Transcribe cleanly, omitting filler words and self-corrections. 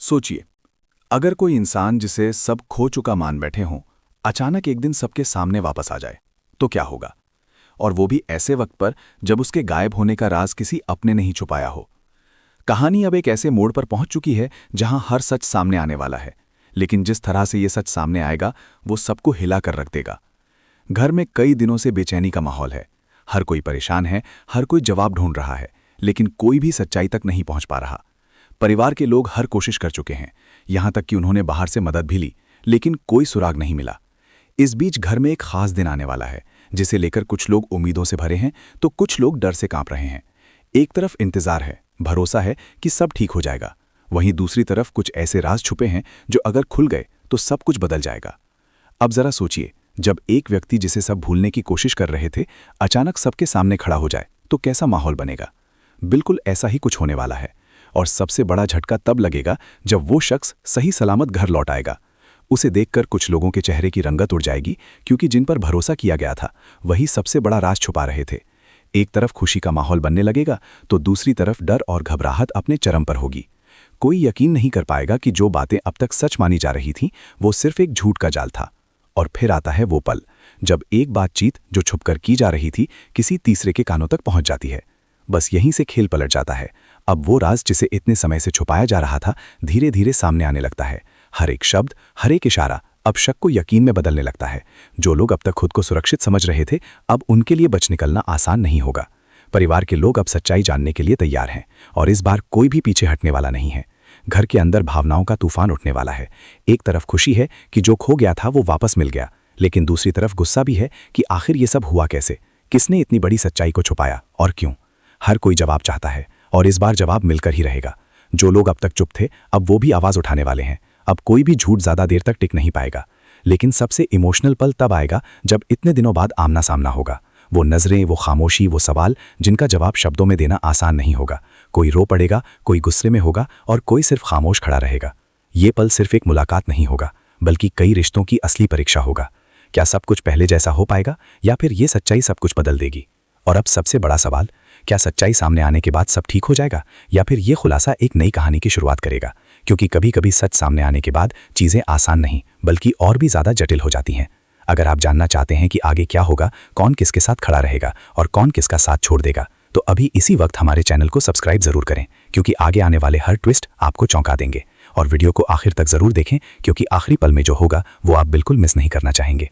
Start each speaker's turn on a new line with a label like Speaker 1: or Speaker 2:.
Speaker 1: सोचिए, अगर कोई इंसान जिसे सब खो चुका मान बैठे हों, अचानक एक दिन सबके सामने वापस आ जाए, तो क्या होगा? और वो भी ऐसे वक्त पर जब उसके गायब होने का राज किसी अपने ने ही छुपाया हो। कहानी अब एक ऐसे मोड़ पर पहुंच चुकी है जहां हर सच सामने आने वाला है, लेकिन जिस तरह से ये सच सामने आएगा वो सबको हिला कर रख देगा। घर में कई दिनों से बेचैनी का माहौल है। हर कोई परेशान है, हर कोई जवाब ढूंढ रहा है, लेकिन कोई भी सच्चाई तक नहीं पहुंच पा रहा। परिवार के लोग हर कोशिश कर चुके हैं, यहां तक कि उन्होंने बाहर से मदद भी ली, लेकिन कोई सुराग नहीं मिला। इस बीच घर में एक खास दिन आने वाला है, जिसे लेकर कुछ लोग उम्मीदों से भरे हैं तो कुछ लोग डर से कांप रहे हैं। एक तरफ इंतजार है, भरोसा है कि सब ठीक हो जाएगा, वहीं दूसरी तरफ कुछ ऐसे राज छुपे हैं जो अगर खुल गए तो सब कुछ बदल जाएगा। अब जरा सोचिए, जब एक व्यक्ति जिसे सब भूलने की कोशिश कर रहे थे अचानक सबके सामने खड़ा हो जाए तो कैसा माहौल बनेगा। बिल्कुल ऐसा ही कुछ होने वाला है, और सबसे बड़ा झटका तब लगेगा जब वो शख्स सही सलामत घर लौट आएगा। उसे देखकर कुछ लोगों के चेहरे की रंगत उड़ जाएगी, क्योंकि जिन पर भरोसा किया गया था वही सबसे बड़ा राज छुपा रहे थे। एक तरफ खुशी का माहौल बनने लगेगा तो दूसरी तरफ डर और घबराहट अपने चरम पर होगी। कोई यकीन नहीं कर पाएगा कि जो बातें अब तक सच मानी जा रही थीं वो सिर्फ एक झूठ का जाल था। और फिर आता है वो पल जब एक बातचीत जो छुपकर की जा रही थी किसी तीसरे के कानों तक पहुंच जाती है। बस यहीं से खेल पलट जाता है। अब वो राज जिसे इतने समय से छुपाया जा रहा था धीरे धीरे सामने आने लगता है। हर एक शब्द, हर एक इशारा अब शक को यकीन में बदलने लगता है। जो लोग अब तक खुद को सुरक्षित समझ रहे थे, अब उनके लिए बच निकलना आसान नहीं होगा। परिवार के लोग अब सच्चाई जानने के लिए तैयार हैं, और इस बार कोई भी पीछे हटने वाला नहीं है। घर के अंदर भावनाओं का तूफान उठने वाला है। एक तरफ खुशी है कि जो खो गया था वो वापस मिल गया, लेकिन दूसरी तरफ गुस्सा भी है कि आखिर ये सब हुआ कैसे, किसने इतनी बड़ी सच्चाई को छुपाया और क्यों। हर कोई जवाब चाहता है, और इस बार जवाब मिलकर ही रहेगा। जो लोग अब तक चुप थे अब वो भी आवाज उठाने वाले हैं। अब कोई भी झूठ ज्यादा देर तक टिक नहीं पाएगा। लेकिन सबसे इमोशनल पल तब आएगा जब इतने दिनों बाद आमना सामना होगा। वो नजरें, वो खामोशी, वो सवाल जिनका जवाब शब्दों में देना आसान नहीं होगा। कोई रो पड़ेगा, कोई गुस्से में होगा, और कोई सिर्फ खामोश खड़ा रहेगा। ये पल सिर्फ एक मुलाकात नहीं होगा, बल्कि कई रिश्तों की असली परीक्षा होगा। क्या सब कुछ पहले जैसा हो पाएगा, या फिर ये सच्चाई सब कुछ बदल देगी? और अब सबसे बड़ा सवाल, क्या सच्चाई सामने आने के बाद सब ठीक हो जाएगा, या फिर ये खुलासा एक नई कहानी की शुरुआत करेगा? क्योंकि कभी कभी सच सामने आने के बाद चीजें आसान नहीं बल्कि और भी ज्यादा जटिल हो जाती हैं। अगर आप जानना चाहते हैं कि आगे क्या होगा, कौन किसके साथ खड़ा रहेगा और कौन किसका साथ छोड़ देगा, तो अभी इसी वक्त हमारे चैनल को सब्सक्राइब जरूर करें, क्योंकि आगे आने वाले हर ट्विस्ट आपको चौंका देंगे। और वीडियो को आखिर तक जरूर देखें, क्योंकि आखिरी पल में जो होगा वो आप बिल्कुल मिस नहीं करना चाहेंगे।